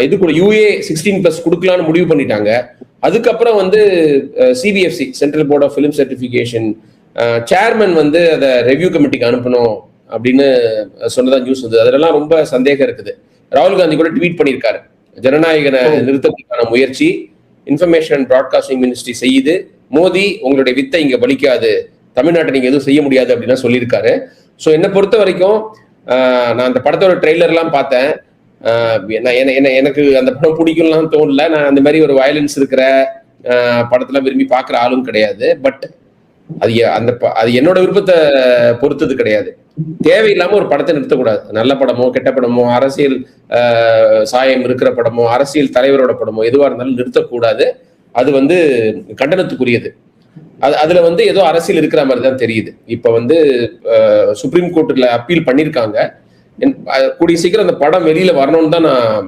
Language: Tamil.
இது கூட UA16+ கொடுக்கலான்னு முடிவு பண்ணிட்டாங்க. அதுக்கப்புறம் வந்து CBFC central board of film certification chairman வந்து அதை ரெவ்யூ கமிட்டிக்கு அனுப்பணும் அப்படின்னு சொன்னதா நியூஸ் வந்து. அதெல்லாம் ரொம்ப சந்தேகம் இருக்குது. ராகுல் காந்தி கூட ட்வீட் பண்ணியிருக்காரு, ஜனநாயகனை நிறுத்தத்துக்கான முயற்சி இன்ஃபர்மேஷன் அண்ட் பிராட்காஸ்டிங் மினிஸ்ட்ரி செய்யுது, மோடி உங்களுடைய வித்தை இங்க பலிக்காது, தமிழ்நாட்டை நீங்க எதுவும் செய்ய முடியாது அப்படின்னு சொல்லியிருக்காரு. ஸோ என்னை பொறுத்த வரைக்கும் நான் அந்த படத்தோட ட்ரெய்லர்லாம் பார்த்தேன். எனக்கு அந்த படம் பிடிக்கும்லாம் தோணல. நான் அந்த மாதிரி ஒரு வயலன்ஸ் இருக்கிற படத்தெல்லாம் விரும்பி பார்க்குற ஆளும் கிடையாது. பட் அது என்னோட விருப்பத்தை பொறுத்தது கிடையாது. தேவையில்லாம ஒரு படத்தை நிறுத்தக்கூடாது. நல்ல படமோ கெட்ட படமோ அரசியல் சாயம் இருக்கிற படமோ அரசியல் தலைவரோட படமோ எதுவா இருந்தாலும் நிறுத்தக்கூடாது. அது வந்து கண்டனத்துக்குரியது. அதுல வந்து ஏதோ அரசியல் இருக்கிற மாதிரி தான் தெரியுது. இப்ப வந்து சுப்ரீம் கோர்ட்ல அப்பீல் பண்ணிருக்காங்க. கூடிய சீக்கிரம் அந்த படம் வெளியில வரணும்னு தான் நான்